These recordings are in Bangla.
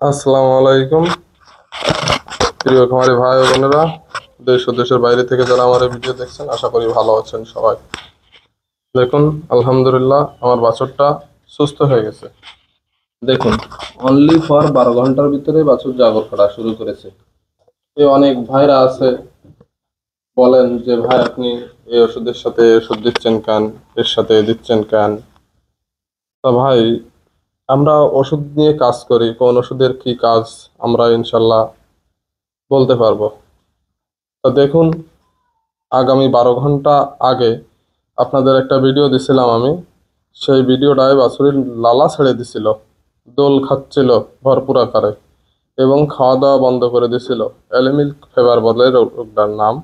আসসালামু আলাইকুম প্রিয় খামারি ভাই ও বোনেরা, দেশ ও দেশের বাইরে থেকে যারা আমার এই ভিডিও দেখছেন, আশা করি ভালো আছেন সবাই। দেখুন, আলহামদুলিল্লাহ আমার বাছুরটা সুস্থ হয়ে গেছে। দেখুন, অনলি ফর 12 ঘন্টার ভিতরে বাছুর জাগর করা শুরু করেছে। এই অনেক ভাইরা আছে, বলেন যে ভাই আপনি এই ওষুধের সাথে এই ওষুধ দিচ্ছেন কেন, এর সাথে এ দিচ্ছেন কেন। তা ভাই, আমরা ওষুধ নিয়ে কাজ করি, কোন ওষুধের কি কাজ আমরা ইনশাল্লাহ বলতে পারবো। তা দেখুন, আগামী 12 ঘন্টা আগে আপনাদের একটা ভিডিও দিছিলাম আমি। সেই ভিডিওটায় বাছুরের লালা ছেড়ে দিছিল, দোল খাচ্ছিল ভরপুর আকারে, এবং খাওয়া দাওয়া বন্ধ করে দিছিল। অ্যালিমিল ফেভার বলে রোগটার নাম।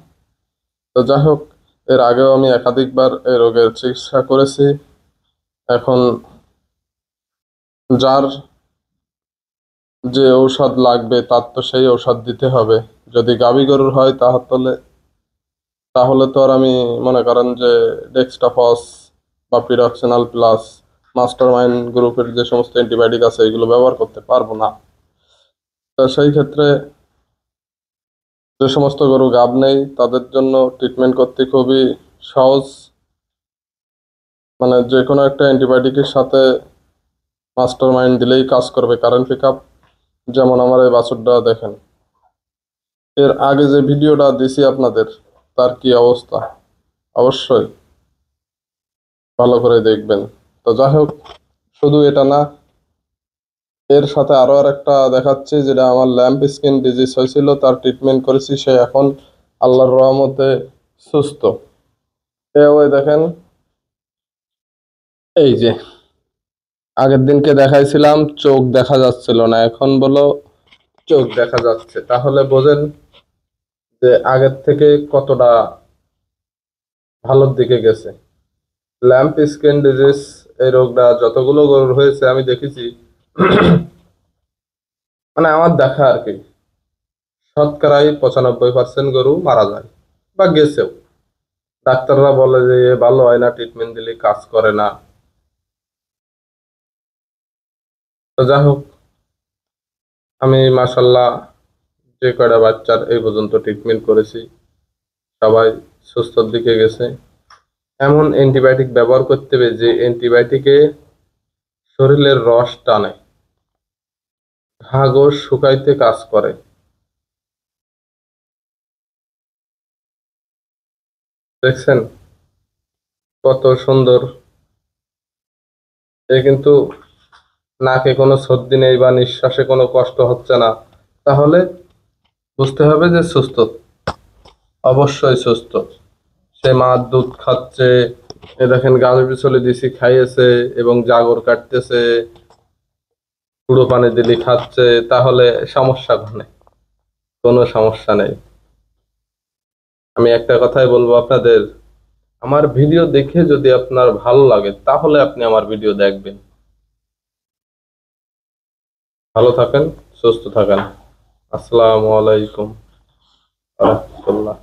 তো যাই হোক, এর আগেও আমি একাধিকবার এই রোগের চিকিৎসা করেছি। এখন যার যে ঔষধ লাগবে তার তো সেই ঔষধ দিতে হবে। যদি গাভী গরুর হয় তাহলে তাহলে তো আর আমি মনে করেন যে ডেক্সট্রাফস বা পিরক্সিনাল প্লাস মাস্টার মাইন্ড গ্রুপের যে সমস্ত অ্যান্টিবায়োটিক আছে এগুলো ব্যবহার করতে পারবো না। তো সেই ক্ষেত্রে যে সমস্ত গরু গাব নেই তাদের জন্য ট্রিটমেন্ট করতে খুবই সহজ। মানে যে কোনো একটা অ্যান্টিবায়োটিকের সাথে মাস্টার মাইন্ড দিলেই কাজ করবে কারেন্ট পিক আপ। যেমন আমার এই বাছুরটা দেখেন, এর আগে যে ভিডিওটা দিছি আপনাদের, তার কি অবস্থা অবশ্যই ভালো করে দেখবেন। তো যাই হোক, শুধু এটা না, এর সাথে আরো একটা দেখাচ্ছি, যেটা আমার ল্যাম্প স্কিন ডিজিজ হয়েছিল, তার ট্রিটমেন্ট করেছি। সে এখন আল্লাহর রহমতে সুস্থ। ওই দেখেন, এই যে আগের দিনকে দেখাইছিলাম চোখ দেখা যাচ্ছিল না, এখন বলো চোখ দেখা যাচ্ছে। তাহলে বোঝেন যে আগের থেকে কতটা ভালোর দিকে গেছে। ল্যাম্প স্কিন ডিজিজ এই রোগটা যতগুলো গরুর হয়েছে আমি দেখেছি, মানে আমার দেখা আর কি, শতকরাই 95% গরু মারা যায় বা গেছেও। ডাক্তাররা বলে যে এ ভালো হয় না, ট্রিটমেন্ট দিলে কাজ করে না। তো যাই হোক, আমি মাসাল্লাহ যে কয়টা বাচ্চার এই পর্যন্ত ট্রিটমেন্ট করেছি সবাই সুস্থর দিকে গেছে। এমন অ্যান্টিবায়োটিক ব্যবহার করতে হবে যে অ্যান্টিবায়োটিকে শরীরের রস টানে, ঘা গোশ শুকাইতে কাজ করে। দেখছেন কত সুন্দর। এ কিন্তু নাকে কোনো সর্দি নেই বা নিঃশ্বাসে কোনো কষ্ট হচ্ছে না, তাহলে বুঝতে হবে যে সুস্থ, অবশ্যই সুস্থ। সে মার দুধ খাচ্ছে, এ দেখেন গাভী পিছলে দিছি খাইয়েছে এবং জাগর কাটতেছে, গুঁড়ো পানি দিলি খাচ্ছে, তাহলে সমস্যা কোনে? কোনো সমস্যা নেই। আমি একটা কথাই বলবো আপনাদের, আমার ভিডিও দেখে যদি আপনার ভালো লাগে তাহলে আপনি আমার ভিডিও দেখবেন। ভালো থাকেন, সুস্থ থাকেন। আসসালামু আলাইকুম ওয়া রাহমাতুল্লাহ।